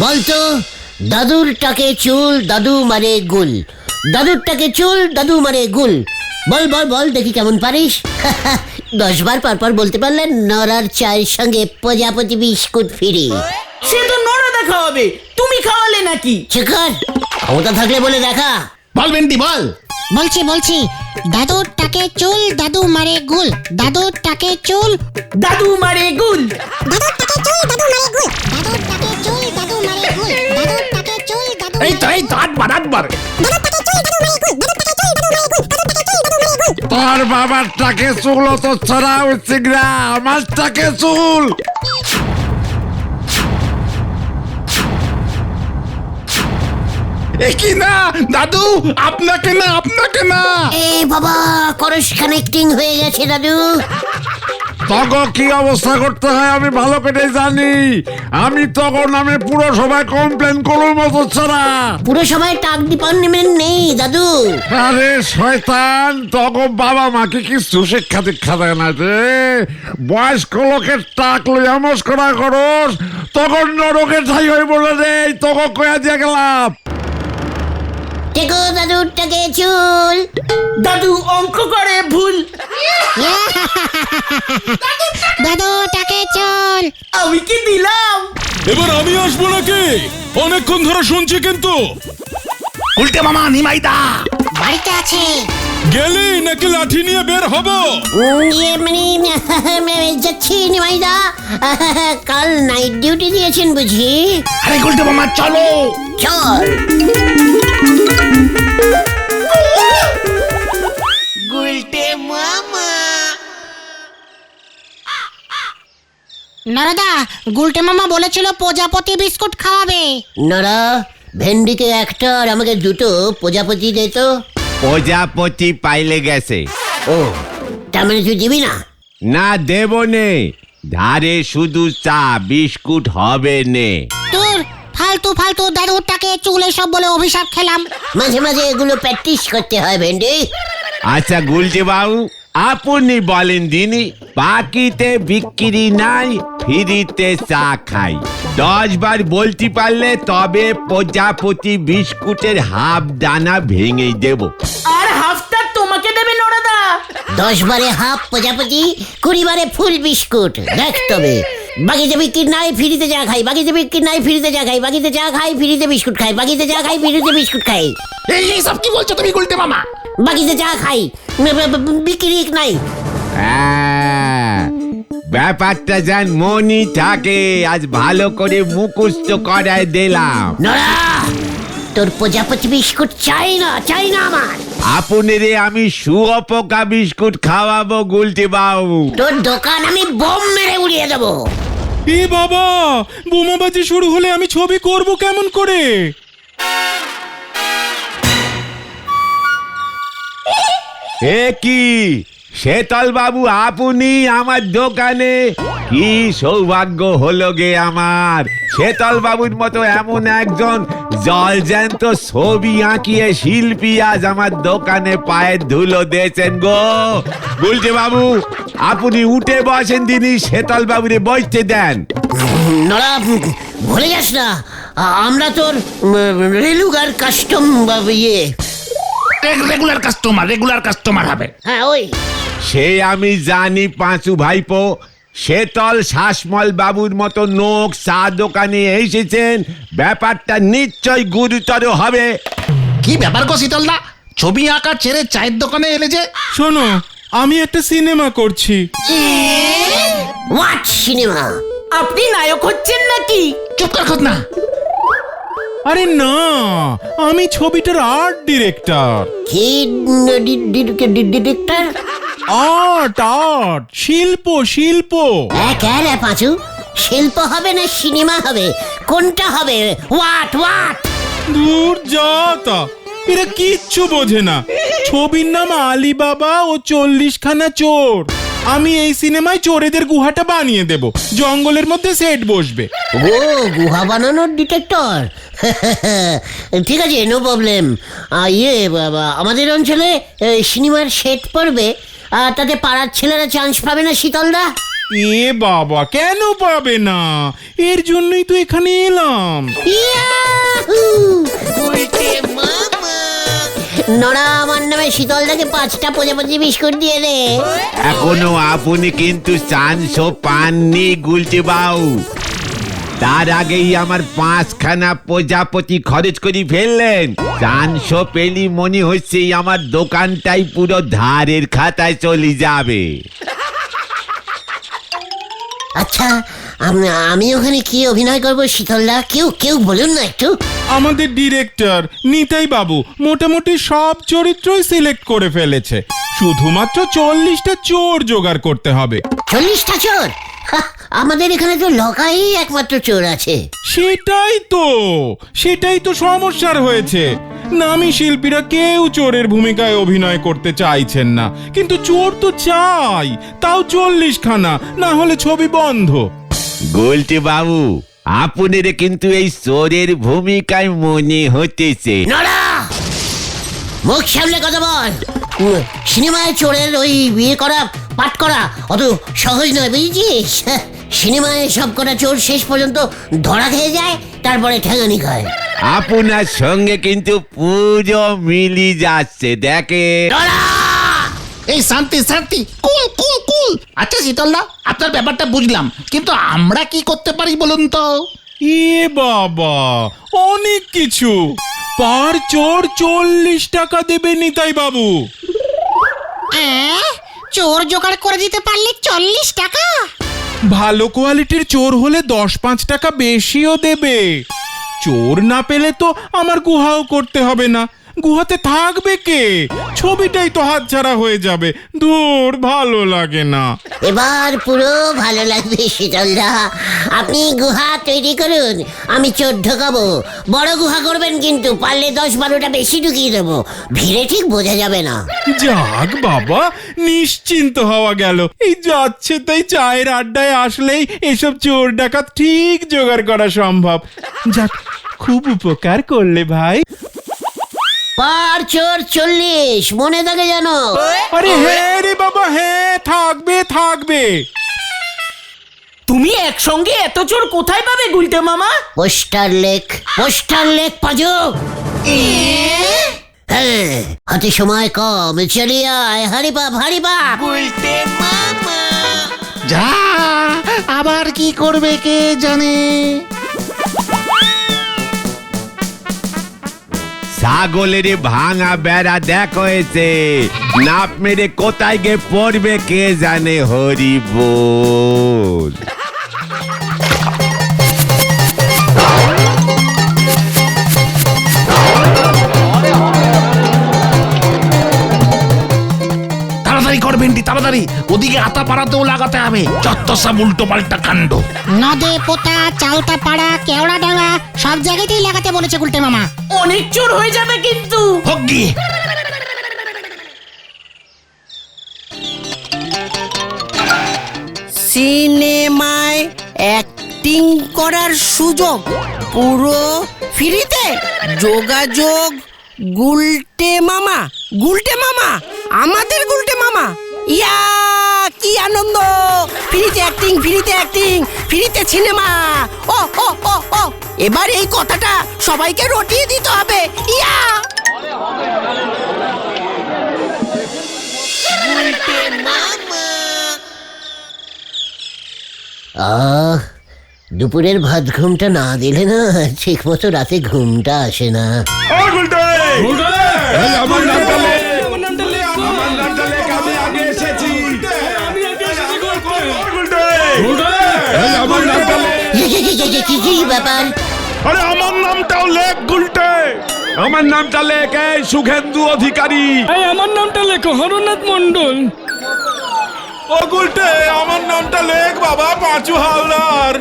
বলতো দাদুর টাকে চুল দাদু মারে গুল, দাদুর টাকে চুল দাদু মারে গুল। বল বল বল দেখি কেমন পারিস। 10 বার পর বলতে পারলেন নরার চায়ের সঙ্গে প্রজাপতি বিস্কুট ফ্রি। সে তো নরদা খাওয়াবে, তুমি খাওয়ালে নাকি? শেখর, ক্ষমতা থাকলে বলে দেখা। বল ভেন্ডি বল। বলছি দাদুর টাকে চুল দাদু মারে গুল, দাদুর টাকে চুল দাদু মারে গুল। দাদুর টাকে চুল দাদু মারে গুল, দাদুর টাকে চুল দাদু মারে গুল, দাদুর টাকে চুল দাদু এই তো 8 বার। দাদুর টাকে চুল দাদু মারে গুল, দাদুর টাকে চুল দাদু মারে গুল, দাদুর টাকে চুল দাদু মারে গুল। তোর বাবার টাকে চুল তো ছড়া হচ্ছে না, আমার টাকে চুল। কি না দাদু, আপনাকে না। এ বাবা, করস কানেক্টিং হয়ে গেছে দাদু। তখন কি অবস্থা করতে হয় আমি ভালো করে জানি। আমি তখন নামে পুরো সবাই কমপ্লেন করুর মতো ছাড়া। পুরো সময় টাক ডিপার্টমেন্ট নেই দাদু। আরে শয়তান, তখন বাবা মাকে কিছু শিক্ষা দীক্ষা দেয় না যে বয়স্ক লোকের টাক লইয়া মস্করা করস, তখন নরকের ঠাই হয়ে বলে রে, তখন কয়া দিয়ে গেলাম। দেখো দাদুর টাকে চুল। দাদু অঙ্ক করে ভুল। দাদুর টাকে চুল। আমি কি দিলাম? এবার আমি আসবো নাকি? অনেকক্ষণ ধরে শুনছি কিন্তু। উল্টে মামা নিমাইদা বাড়িতে আছে। গেলি নাকি লাঠি নিয়ে বের হব? যাচ্ছি নিমাইদা। কাল নাইট ডিউটি দিয়েছেন বুঝি? আরে উল্টে মামা চলো। চল। নরদা, গুলটে মামা বলেছিল প্রজাপতি বিস্কুট খাওয়াবে। নরা, ভেন্ডিকে একটা আর আমাকে দুটো প্রজাপতি দে তো। প্রজাপতি পাইলে গেছে। ও, তার মানে তুই দিবি না? না দেব নে, ধারে শুধু চা বিস্কুট হবে নে। তোর ফালতু দাদুর টাকে চুল এসব বলে অভিশাপ খেলাম। মাঝে মাঝে এগুলো প্র্যাকটিস করতে হয় ভেন্ডি। আচ্ছা গুলটে বাবু, আপনি বলেন দিনি, বাকিতে বিক্রি নাই, ফ্রিতে চা খাই। 10 বার বলতে পারলে তবে প্রজাপতি বিস্কুটের হাফ দানা ভেঙে দেব। আর হাফটা তোমাকে দেবে নরদা। 10 বারে হাফ প্রজাপতি, 20 বারে ফুল বিস্কুট। দেখ তবে বাকিতে বিক্রি নাই, ফ্রিতে চা খাই। বাকিতে বিক্রি নাই, ফ্রিতে চা খাই। বাকিতে চা খাই, ফ্রিতে বিস্কুট খাই। বাকিতে চা খাই, ফ্রিতে বিস্কুট খাই। এই সব কি বলছো তুমি উল্টে মামা? বাকিতে চা খাই, বিক্রি নাই। ব্যাপারটা যেন মনি থাকে, আজ ভালো করে মুখস্থ করায় দিলাম। নড়া, তোর প্রজাপতি বিস্কুট চাই না আমার। আপনি রে আমি শুয়োপোকা বিস্কুট খাওয়াবো গুলটে বাবু। তোর দোকান আমি বোম মেরে উড়িয়ে দেবো। এ বাবা, বোমাবাজি শুরু হলে আমি ছবি করব কেমন করে? এ কি শেতল বাবু, আপনি আমার দোকানে? কি সৌভাগ্য হলো গে আমার। শেতল বাবুর মতো এমন একজন জলজ্যান্ত ছবি আঁকিয়ে শিল্পী আজ আমার দোকানে পায়ের ধুলো দিয়েছেন গো। গুলটে বাবু, আপনি উঠে বসেন দিনই, শেতল বাবুরে বসতে দেন। নড়া, ভুলে যাস না আমরা তোর রেলুগার কাস্টম ইয়ে। রেগুলার কাস্টমার হবে। হ্যাঁ ওই। সে আমি জানি পাঁচু ভাইপো, শেতল শাসমল বাবুর মতো নোক চা দোকানে এসেছেন, ব্যাপারটা নিশ্চয় গুরুতর হবে। কি ব্যাপার গো শীতলদা, ছবি আঁকা ছেড়ে চায়ের দোকানে এলে যে? শোনো, আমি একটা সিনেমা করছি। What cinema? আপনি নায়ক হচ্ছেন নাকি? চুপ কর না। আরে না, আমি ছবিটার আর্ট ডিরেক্টর। কি ডিরেক্টর? আর্ট শিল্প। রে পাঁচু, শিল্প হবে না সিনেমা হবে? কোনটা হবে? হোয়াট? দূর যা তা, এরা কিচ্ছু বোঝে না। ছবির নাম আলিবাবা ও 40খানা চোর। আমি এই সিনেমায় চোরেদের গুহাটা বানিয়ে দেব, জঙ্গলের মধ্যে সেট বসবে। ও, গুহা বানানোর ডিটেক্টর। ঠিক আছে, নো প্রবলেম। আমাদের অঞ্চলে সিনেমার সেট পড়বে, তাতে পাড়ার ছেলেরা চান্স পাবে না শীতলদা? এ বাবা, কেন পাবে না? এর জন্যই তো এখানে এলাম। ইয়াহু! নড়া, আমার নামে শীতলদাকে 5টা প্রজাপতি বিস্কুট দিয়ে দে। এখনো আপনি কিন্তু 400 পাননি গুলটি বাউ। তার আগেই আমার 5খানা প্রজাপতি খরচ করে ফেললেন। 400 পেলি মনে হচ্ছে আমার দোকানটাই পুরো ধারের খাতায় চলে যাবে। আচ্ছা, আমি ওখানে কি অভিনয় করব শীতলদা? কেউ বলুন না একটু। আমাদের ডিরেক্টর নিতাই বাবু মোটামুটি সব চরিত্রই সিলেক্ট করে ফেলেছে, শুধুমাত্র 40টা চোর জোগাড় করতে হবে। 40টা চোর? হাহ, আমাদের এখানে তো লকাই একমাত্র চোর আছে। সেটাই তো সমস্যার হয়েছে। নামী শিল্পীরা কেউ চোরের ভূমিকায় অভিনয় করতে চাইছেন না, কিন্তু চোর তো চাই, তাও 40খানা, না হলে ছবি বন্ধ। গুলটি বাবু, আপনার কিন্তু এই চোরের ভূমিকায় মনে হতেছে। নড়া, মুখ সামলে কথা বল। সিনেমায় চোরের ওই বিয়ে করা, পাঠ করা অত সহজ নয়, বুঝেছিস? সিনেমায় সব কটা চোর শেষ পর্যন্ত ধরা খেয়ে যায়, তারপরে ঠ্যাঙানি খায়। আপনার সঙ্গে কিন্তু পুরো মিলি যাচ্ছে, দেখে। এই শান্তি শান্তি, কুল কুল কুল। আচ্ছা শীতলদা, আপনার ব্যাপারটা বুঝলাম, কিন্তু আমরা কি করতে পারি বলুন তো? এ বাবা, অনেক কিছু। পার চোর 40 টাকা দেবে নিতাই বাবু। চোর জোগাড় করে দিতে পারলে 40 টাকা? ভালো কোয়ালিটির চোর হলে 10-5 টাকা বেশিও দেবে। চোর না পেলে তো আমার গুহাও করতে হবে না। গুহাতে থাকবে কে? ছবিটাই তো হাতছাড়া হয়ে যাবে। ধুর, ভালো লাগে না। এবার পুরো ভালো লাগবে শীতলদা। আপনি গুহা তৈরি করুন, আমি চোর ঢোকাবো। বড় গুহা করবেন কিন্তু, পারলে 10-12টা বেশি ঢুকিয়ে দেবো। ভিড়ে ঠিক বোঝা যাবে না। যাক বাবা, নিশ্চিন্ত হওয়া গেল। এই যাচ্ছে তাই চায়ের আড্ডায় আসলেই এসব চোর ডাকাত ঠিক জোগাড় করা সম্ভব। যাক, খুব উপকার করলে ভাই। পার চোর 40, মনে থাকে জানো? আরে হ্যাঁ রে বাবা, হ্যাঁ, থাকবে। তুমি একসঙ্গে এত চোর কোথায় পাবে গুলটে মামা? পোস্টার লেখ পাজো। হ্যাঁ, হাতে সময় কম, চলিয়ে আয়। হারি বাপ। যা, আবার কি করবে কে জানে। ছাগলের ভাঙা বেড়া দেখ হয়েছে, নাপ মেরে কোথায় গিয়ে পড়বে কে জানে। হরি বল। তাড়াতাড়ি কর ভেন্ডি, তাড়াতাড়ি। ওদিকে আতা পাড়াতেও লাগাতে হবে। যত সব উল্টো পাল্টা কাণ্ড। নদে পোতা, চাউতা পাড়া, কেওড়া ডাঙ্গা সব জায়গাতেই লাগাতে বলেছে গুলটে মামা। অনেক চোর হয়ে যাবে কিন্তু। হোক গিয়ে। সিনেমায় অ্যাক্টিং করার সুযোগ পুরো ফ্রিতে। যোগাযোগ গুলটে মামা। আমাদের গুলটে মামা। ইয়া, কি আনন্দ! ফ্রিতে অ্যাক্টিং, ফ্রিতে সিনেমা। ও এবার এই কথাটা সবাইকে রটিয়ে দিতে হবে। ইয়া, দুপুরের ভাত ঘুমটা না দিলে না ঠিক মতো রাতে ঘুমটা আসে না। কি ব্যাপার? আরে আমার নামটাও লেখ গুলটে। আমার নামটা লেখ, এই সুখেন্দু অধিকারী। আমার নামটা লেখো হরনাথ মন্ডল। ও গুলটে, আমার নামটা লেখ বাবা, পাঁচু হাওলার।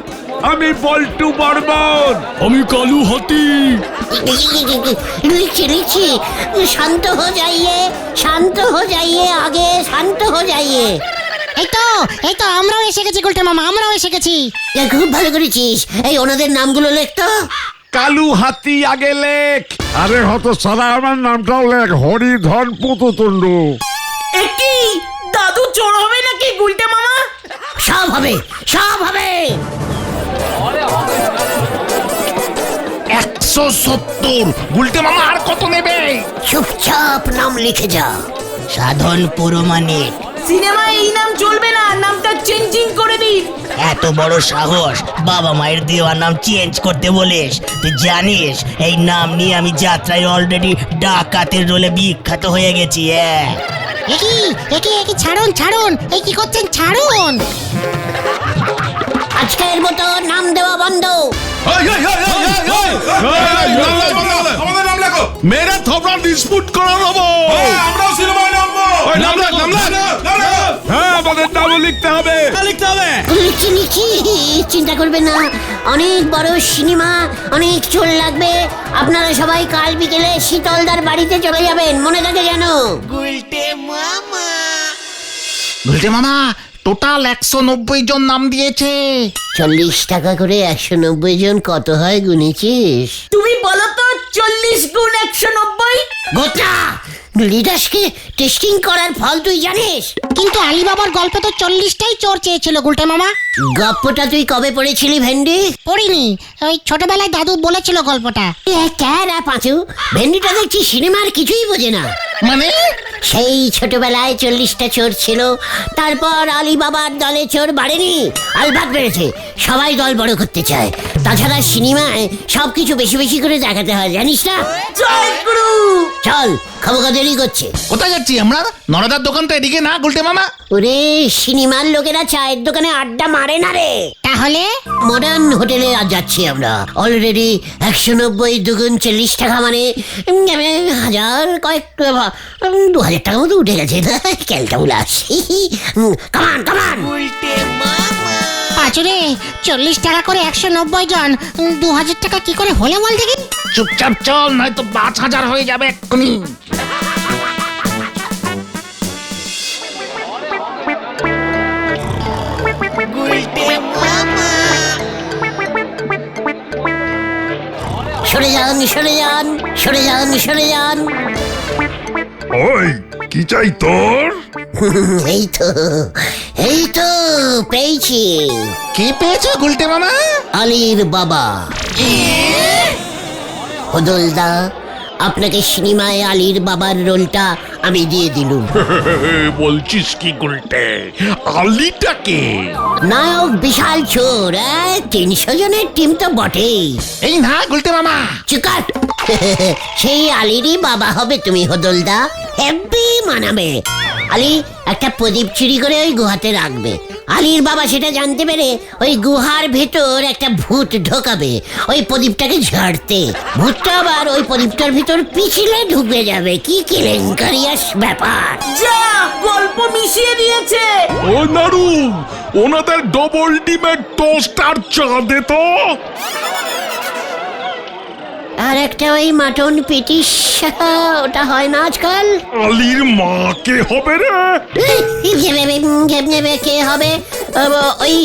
আমি পল্টু বর্মন। আমি কালু হাতি। লিখছি। শান্ত হো যাইয়ে, আগে শান্ত হো যাইয়ে। এই তো আমরাও এসে গেছি গুলটে মামা, আমরাও এসে গেছি। খুব ভালো করেছিস। এই ওনাদের নামগুলো লেখ তো। কালু হাতি আগে লেখ। আরে হত সারা, আমার নামটাও লেখ, হরিধন পুতুতুন্ডু। একই দাদু চোর হবে নাকি গুলটে মামা? সব হবে, সব হবে। 170। গুলটে মামা আর কত নেবে? চুপচাপ নাম লিখে যা। সাধন পুরমানিক। সিনেমায় এই নাম চলবে না, নামটা চেঞ্জিং করে দিন। এত বড় সাহস বাবা মায়ের দেওয়া নাম চেঞ্জ করতে বলিস? তুই জানিস এই নাম নিয়ে আমি যাত্রায় অলরেডি ডাকাতের রোলে বিখ্যাত হয়ে গেছি। একই ছাড়ুন ছাড়ুন, এই কি করছেন, ছাড়ুন। আজকের মতো নাম দেওয়া বন্ধ। আমাদের নাম লেখো। মেরে থোবরা ডিসপুট করে নেবো। আমরাও সিনেমায় নামবো। নাম লেখ, নাম লেখ। হ্যাঁ, আমাদের নামও লিখতে হবে। লিখতে হবে। লিখছি লিখছি, চিন্তা করবেন না। অনেক বড় সিনেমা, অনেক চোর লাগবে। আপনারা সবাই কাল বিকেলে শীতলদার বাড়িতে চলে যাবেন, মনে থাকে যেন। গুলটে মামা টোটাল 190 জন নাম দিয়েছে। 40 টাকা করে 190 জন কত হয় গুনেছিস? তুমি বলো তো 40 গুণ 190। গোটা লিডার্সকে টেস্টিং করার ফল তুই জানিস? কিন্তু আলিবাবার গল্পে তো 40টাই চোর চেয়েছিল গুলটে মামা। গপ্পটা তুই কবে পড়েছিলি ভেন্ডি? পড়িনি, ওই ছোটবেলায় দাদু বলেছিল গল্পটা। ক্যারা পাঁচু, ভেন্ডিটা দেখছি সিনেমার কিছুই বোঝে না। মানে সেই ছোটবেলায় 40টা চোর ছিল, তারপর আলিবাবার দলে চোর বাড়েনি, আলবাত বেড়েছে। সবাই দল বড় করতে চায়। তাছাড়া সিনেমায় সবকিছু বেশি বেশি করে দেখাতে হয়, জানিস না? জয় গুরু। চল, খাবো দেরি করছে। কোথায় যাচ্ছি আমরা? নরদার দোকান তো এদিকে না গুলটে মামা। ওরে, সিনেমার লোকেরা চায়ের দোকানে আড্ডা মারে না রে। তাহলে মডার্ন হোটেলে আজ যাচ্ছি আমরা। অলরেডি 190 দুগুণ 40 টাকা, মানে 2000 টাকা মতো উঠে গেছে। ক্যালটা উলাস। কামান কামান। পাঁচুরে 40 টাকা করে 190 জন, 2000 টাকা কি করে হলো বল দেখি। চুপচাপ চল, নয়তো 5000 হয়ে যাবে এক্ষুনি। সরে যান, সরে যান, সরে যান, সরে যান। ওই কি চাই তোর? এই তো, এই তো পেয়েছি। কি পেয়েছো গুলটে মামা? আলীর বাবা। হদলদা, আপনাকে সিনেমায় আলীর বাবার রোলটা আমি দিয়ে দিলুম। বলছিস কি গুলটে? আলিটাকে? নায়ক বিশাল চোর, 300 জনের টিম তো বটেই। এই না গুলটে মামা। চিকাট। সেই আলীরই বাবা হবে তুমি হদলদা, হেব্বি মানাবে। আলী একটা প্রদীপ চুরি করে ওই গুহাতে রাখবে। আলীর বাবা সেটা জানতে পেরে ওই গুহার ভেতর একটা ভূত ঢোকাবে ওই প্রদীপটাকে ঝাড়তে। ভূতটা আবার ওই প্রদীপটার ভিতর পিছলে ঢুকে যাবে। কি কেলেঙ্কারিয়াস ব্যাপার! যা, গল্প মিশিয়ে দিয়েছে। ও নাড়ু, ওনাদের ডবল ডিমের টোস্ট আর চা দে তো। আর একটা ওই মাটন পেটিস, ওটা হয় না আজকাল। আলির মা কে হবে রে? কে হবে? ওই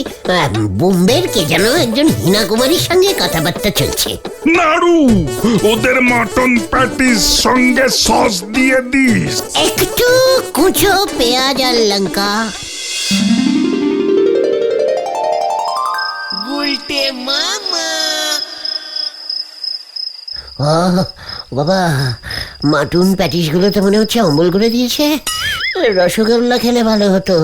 বোম্বের কে যেন একজন হীনা কুমারীর সঙ্গে কথাবার্তা চলছে। নাড়ু, ওদের মাটন প্যাটিস সঙ্গে সস দিয়ে দিস। একটু কুচো পেঁয়াজ আর লঙ্কা। ও বাবা, মাটন প্যাটিস গুলো তো মনে হচ্ছে অম্বল করে দিয়েছে। রসগোল্লা খেলে ভালো হতো।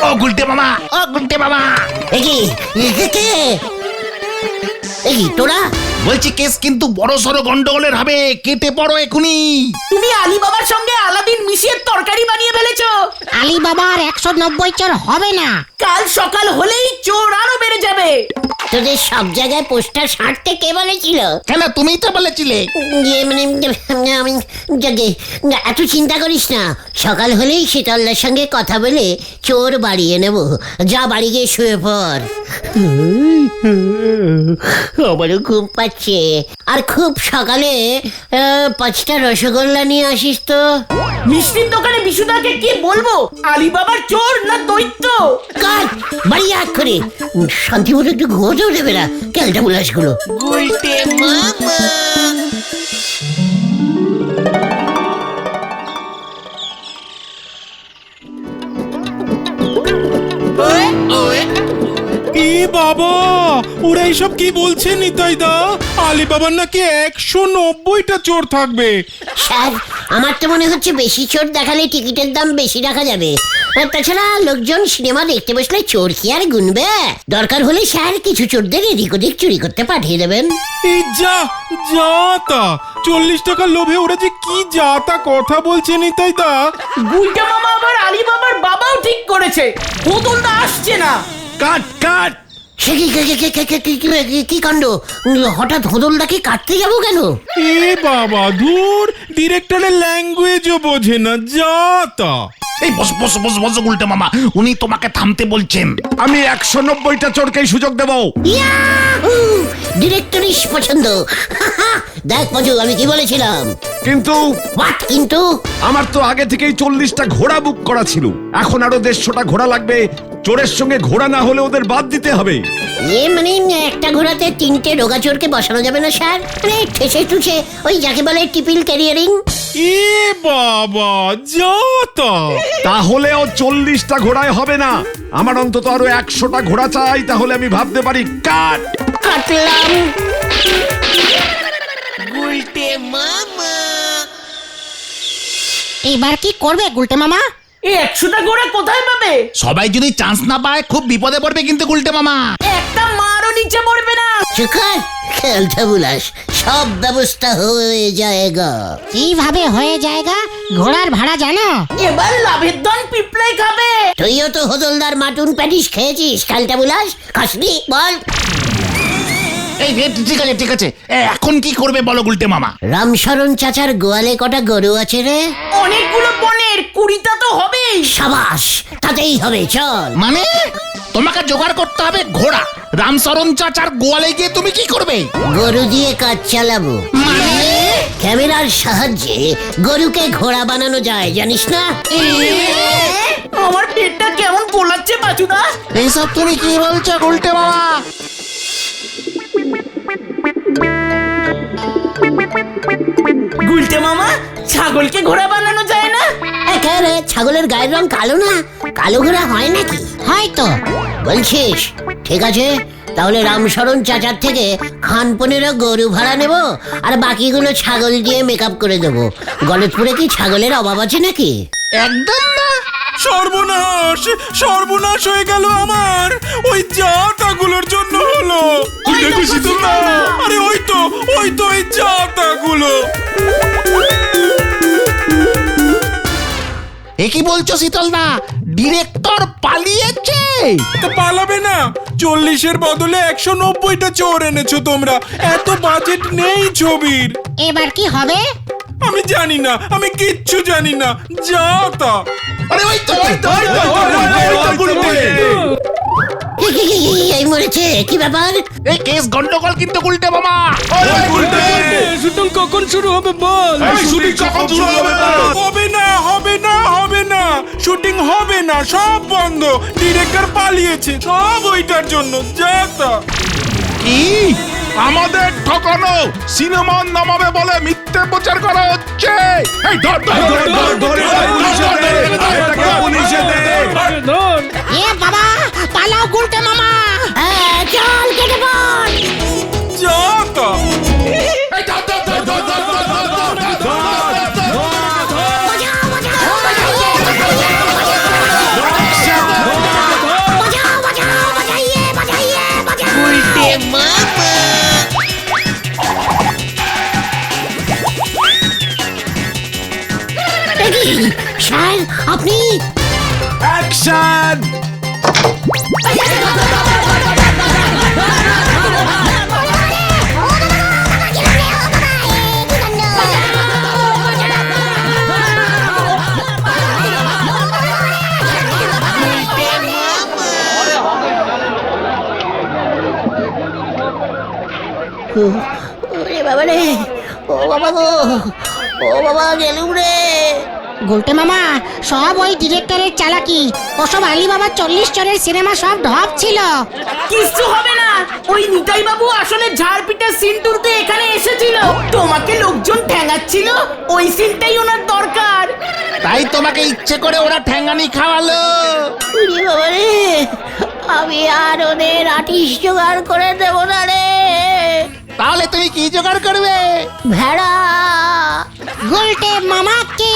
ও গুলটে মামা, ও গুলটে মামা। কে তোরা? বলছি কেস কিন্তু বড় সড়ো গন্ডগোলের হবে, কেটে পড়ো এখুনি। তুমি আলী বাবার সঙ্গে আলাদিন মিশিয়ে তরকারি বানিয়ে ফেলেছো। আলিবাবার 190 চোর হবে না। কাল সকাল হলেই চোর আরো বেড়ে যাবে। তোদের সব জায়গায় পোস্টার সারতে কে বলেছিল? কেন, তুমিই তো বলেছিলে। আমি জাগে, এত চিন্তা করিস না। সকাল হলেই শীতলদার সঙ্গে কথা বলে চোর বাড়িয়ে নেব। যা, বাড়ি গিয়ে শুয়ে পড়। আমারও ঘুম পাচ্ছে। আর খুব সকালে 5টা রসগোল্লা নিয়ে আসিস তো। মিষ্টির দোকানে বিশুদাকে কি বলবো? আলী বাবার চোর না দৈত্য? কাজ বাড়ি এক করে শান্তি মতো একটু ঘুমোতেও দেবে না ক্যালটা বুলাস গুলো। বাবা, ওরা এইসব কি বলছে নিতাইদা? আলিবাবার নাকি 190টা চোর থাকবে। স্যার আমার তো মনে হচ্ছে বেশি চোর দেখালে টিকিটের দাম বেশি রাখা যাবে। আর তাছাড়া লোকজন সিনেমা দেখতে বসলে চোর কি আর গুনবে? দরকার হলে স্যার কিছু চোরদের এদিক ওদিক চুরি করতে পাঠিয়ে দেবেন। এই যা তা 40 টাকার লোভে ওরা যে কি যা তা কথা বলছে নিতাইদা। গুলটে মামা আবার আলী বাবার বাবাও ঠিক করেছে, হোদলদা আসছে না। কাট কাট। সে কি কাণ্ড, হঠাৎ হোদলদাকে কাটতে যাবো কেন? এ বাবা, ধুর, ডিরেক্টরের ল্যাঙ্গুয়েজও বোঝে না, যা তা। এই বস বস বস বস উল্টে মামা, উনি তোমাকে থামতে বলছেন। আমি 190টা চোরকেই সুযোগ দেব। ডিরেক্টরিস পছন্দ। দেখ মজু, আমি কি বলেছিলাম? কিন্তু হোয়াট কিন্তু? আমার তো আগে থেকেই 40টা ঘোড়া বুক করা ছিল, এখন আরো 150টা ঘোড়া লাগবে। চোরের সঙ্গে ঘোড়া না হলে ওদের বাদ দিতে হবে। মানে একটা ঘোড়াতে 3টে রোগা চোরকে বসানো যাবে না স্যার? মানে ঠেসে টুসে ওই যাকে বলে টিপিল ক্যারিয়ারিং। এ বাবা, যা তা। তাহলেও 40টা ঘোড়ায় হবে না, আমার অন্তত আরো 100টা ঘোড়া চাই, তাহলে আমি ভাবতে পারি। কাট। কাটলাম। এবার কি করবে গুলটে মামা? এই 100টা ঘোড়া কোথায় পাবে? সবাই যদি চান্স না পায় খুব বিপদে পড়বে কিন্তু উল্টে মামা। একটা মারও নিচে পড়বে না। চুকার খেলতে বুলাস, সব ব্যবস্থা হয়ে যায়গা। কিভাবে হয়ে যায়গা? ঘোড়ার ভাড়া জানো? এবার লাভের ধন পিঁপড়ে খাবে। তুইও তো হোদলদার মাটুন প্যাটিস খেয়েছিস, খেলতে বুলাস খাসনি বল। এই ঠিক আছে ঠিক আছে, এখন কি করবে বলো উল্টে মামা। রামশরণ চাচার গোয়ালে কটা গরু আছে রে? অনেকগুলো বনের 20টা তো হবেই। সাবাস, তাতেই হবে, চল। মানে তোমাকে জোগাড় করতে হবে ঘোড়া। রামচরণ চাচার গোয়ালে গিয়ে তুমি কি করবে? গরু দিয়ে কাজ চালাবো। ক্যামেরার সাহায্যে গরুকে ঘোড়া বানানো যায়, জানিস না? আমার পেটটা কেমন গোলাচ্ছে বাচুদা। এইসব তুমি কি বলছো উল্টে মামা? গুলটে মামা, ছাগলকে ঘোড়া বানানো যায় না? একেবারে ছাগলের গায়ের রং কালো না, কালো ঘোড়া হয় নাকি? হয়তো। বলছিস? ঠিক আছে, তাহলে রামশরণ চাচার থেকে খানপনেরও গরু ভাড়া নেব, আর বাকিগুলো ছাগল দিয়ে মেকআপ করে দেবো। গলতপুরে কি ছাগলের অভাব আছে নাকি? একদম না। সর্বনাশ, সর্বনাশ হয়ে গেল আমার। ওই জাতাগুলোর জন্য হলো। আরে ওই তো ওই জাতাগুলো। এ কি বলছো শীতল দা? ডিরেক্টর পালিয়েছে? তো পালাবে না? 40-এর বদলে 190টা চোর এনেছো তোমরা। এত বাজেট নেই ছবির। এবার কি হবে? আমি জানি না, আমি কিচ্ছু জানি না, যা তা। আরে ওই তো এই মরেছে, কি ব্যাপার? এই কেস গন্ডগোল কিন্তু উল্টে মামা। শুটিং কখন শুরু হবে বল? হবে না, হবে না, হবে না, শুটিং হবে না, সব বন্ধ। ডিরেক্টর পালিয়েছে, সব ওইটার জন্য, যা তা। কি আমাদের ঠকানো সিনেমা নামাবে বলে মিথ্যে প্রচার করা হচ্ছে? এই ধর ধর ধর ধর ধর পুলিশে দে। ধর। এ বাবা, পালাও গুলটে মামা। চল কেটে পড়। যা তা। স্যার আপনি? অ্যাকশন। ওরে বাবা রে, ও বাবা গো, ও বাবা গেলুম রে। গুলটে মামা, সব ওই ডিরেক্টরের চালাকি। ওসব আলিবাবার 40 চোরের সিনেমা সব ঢপ ছিল। কিচ্ছু হবে না। ওই নিতাই বাবু আসলে ঝাড়পিটার সিন তুলতে এখানে এসেছিল। তোমাকে লোকজন ঠ্যাঙাচ্ছিল, ওই সিনটাই ওনার দরকার। তাই তোমাকে ইচ্ছে করে ওরা ঠ্যাঙ্গানি খাওয়ালো। ওরে বাবা রে, আমি আর ওদের আটিশ জোগাড় করে দেবো না রে। তাহলে তুমি কি জোগাড় করবে? ভেড়া। গুলটে মামা কি